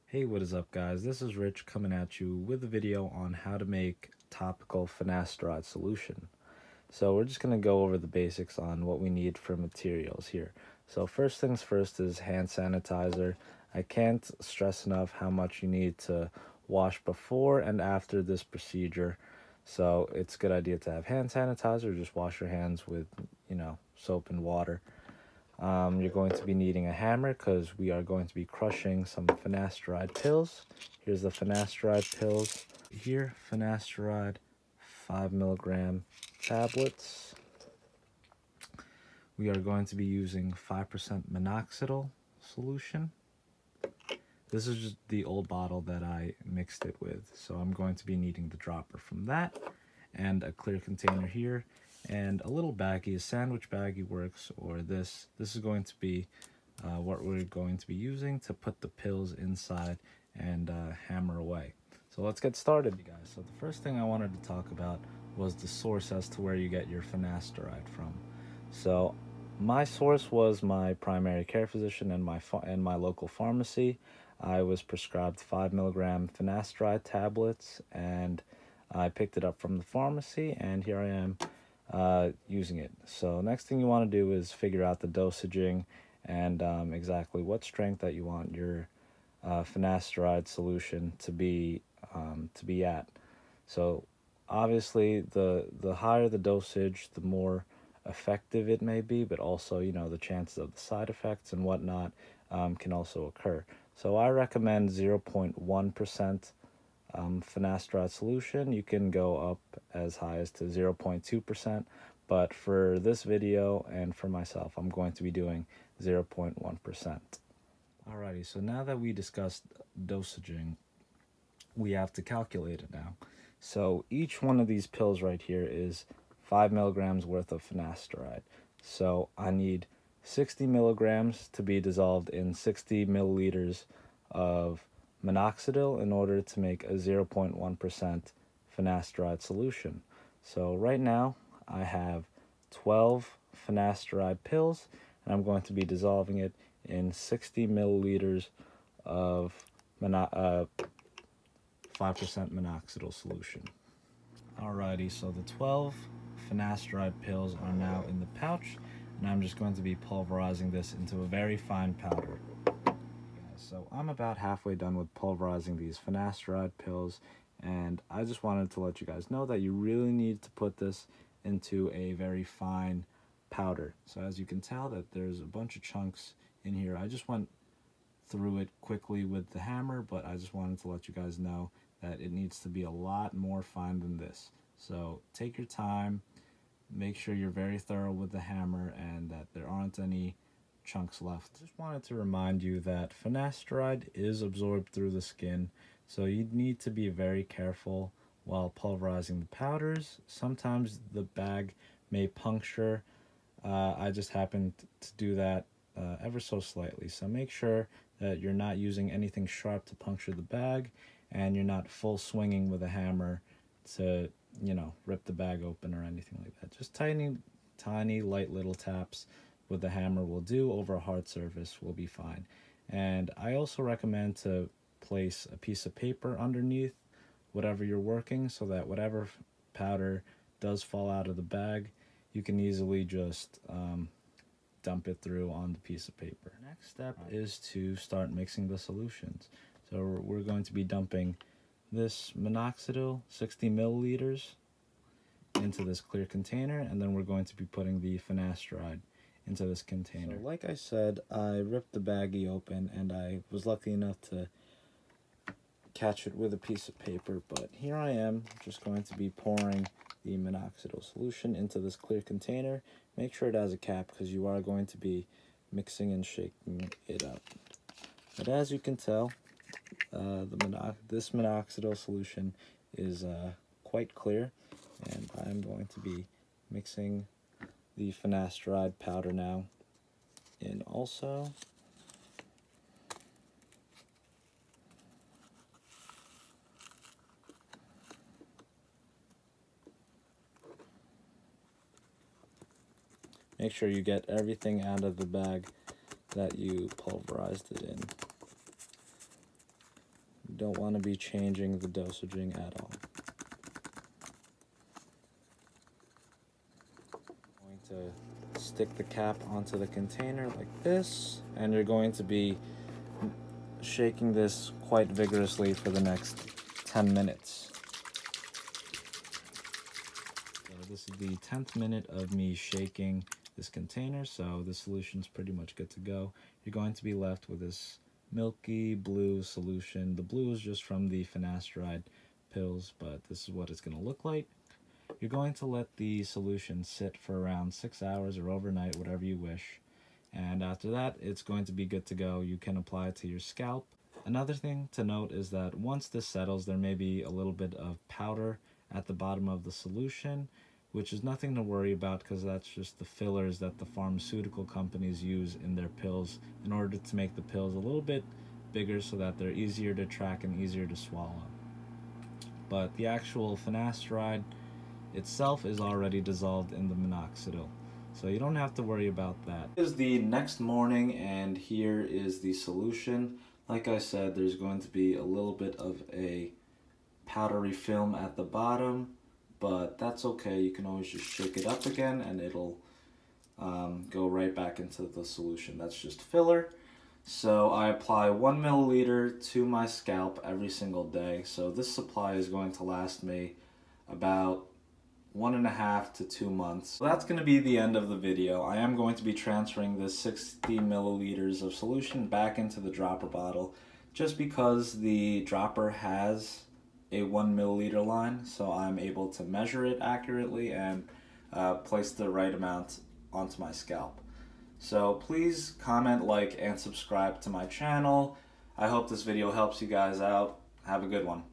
Hey, what is up guys? This is Rich coming at you with a video on how to make topical finasteride solution. So we're just going to go over the basics on what we need for materials here. So first things first is hand sanitizer. I can't stress enough how much you need to wash before and after this procedure. So it's a good idea to have hand sanitizer. Just wash your hands with, soap and water. You're going to be needing a hammer because we are going to be crushing some finasteride pills. Here's the finasteride pills. Here, finasteride 5 milligram tablets. We are going to be using 5% minoxidil solution. This is just the old bottle that I mixed it with, so I'm going to be needing the dropper from that, and a clear container here, and a little baggie, a sandwich baggie works, or this. This is going to be what we're going to be using to put the pills inside and hammer away. So let's get started, you guys. So the first thing I wanted to talk about was the source as to where you get your finasteride from. So my source was my primary care physician and my local pharmacy. I was prescribed 5 milligram finasteride tablets, and I picked it up from the pharmacy, and here I am using it. So next thing you want to do is figure out the dosaging and exactly what strength that you want your finasteride solution to be at. So obviously the higher the dosage, the more effective it may be, but also the chances of the side effects and whatnot can also occur. So I recommend 0.1% finasteride solution. You can go up as high as to 0.2%, but for this video and for myself, I'm going to be doing 0.1%. Alrighty, so now that we discussed dosaging, we have to calculate it now. So each one of these pills right here is 5 milligrams worth of finasteride. So I need 60 milligrams to be dissolved in 60 milliliters of minoxidil in order to make a 0.1% finasteride solution. So right now I have 12 finasteride pills, and I'm going to be dissolving it in 60 milliliters of 5% minoxidil solution. Alrighty, so the 12 finasteride pills are now in the pouch, and I'm just going to be pulverizing this into a very fine powder. So I'm about halfway done with pulverizing these finasteride pills, and I just wanted to let you guys know that you really need to put this into a very fine powder. So as you can tell that there's a bunch of chunks in here. I just went through it quickly with the hammer, but I just wanted to let you guys know that it needs to be a lot more fine than this. So take your time, make sure you're very thorough with the hammer and that there aren't any chunks left. Just wanted to remind you that finasteride is absorbed through the skin, so you need to be very careful while pulverizing the powders. Sometimes the bag may puncture. I just happened to do that ever so slightly, so make sure that you're not using anything sharp to puncture the bag, and you're not full swinging with a hammer to rip the bag open or anything like that. Just tiny light little taps with the hammer will do over a hard surface will be fine. And I also recommend to place a piece of paper underneath whatever you're working, so that whatever powder does fall out of the bag, you can easily just dump it through on the piece of paper. Next step is to start mixing the solutions. So we're going to be dumping this minoxidil, 60 milliliters, into this clear container, and then we're going to be putting the finasteride into this container. So like I said, I ripped the baggie open, and I was lucky enough to catch it with a piece of paper, but here I am just going to be pouring the minoxidil solution into this clear container. Make sure it has a cap because you are going to be mixing and shaking it up. But as you can tell, this minoxidil solution is quite clear, and I'm going to be mixing the finasteride powder now in also. Make sure you get everything out of the bag that you pulverized it in. You don't want to be changing the dosaging at all. I'm going to stick the cap onto the container like this, and you're going to be shaking this quite vigorously for the next 10 minutes. So this is the 10th minute of me shaking this container, so the solution's pretty much good to go. You're going to be left with this milky blue solution. The blue is just from the finasteride pills, but this is what it's going to look like. You're going to let the solution sit for around 6 hours or overnight, whatever you wish. And after that, it's going to be good to go. You can apply it to your scalp. Another thing to note is that once this settles, there may be a little bit of powder at the bottom of the solution, which is nothing to worry about because that's just the fillers that the pharmaceutical companies use in their pills in order to make the pills a little bit bigger so that they're easier to track and easier to swallow. But the actual finasteride itself is already dissolved in the minoxidil, so you don't have to worry about that. This is the next morning, and here is the solution. Like I said, there's going to be a little bit of a powdery film at the bottom, but that's okay. You can always just shake it up again and it'll go right back into the solution. That's just filler. So I apply 1 milliliter to my scalp every single day. So this supply is going to last me about 1.5 to 2 months. So that's going to be the end of the video. I am going to be transferring this 60 milliliters of solution back into the dropper bottle just because the dropper has a 1 milliliter line, so I'm able to measure it accurately and place the right amount onto my scalp. So please comment, like, and subscribe to my channel. I hope this video helps you guys out. Have a good one.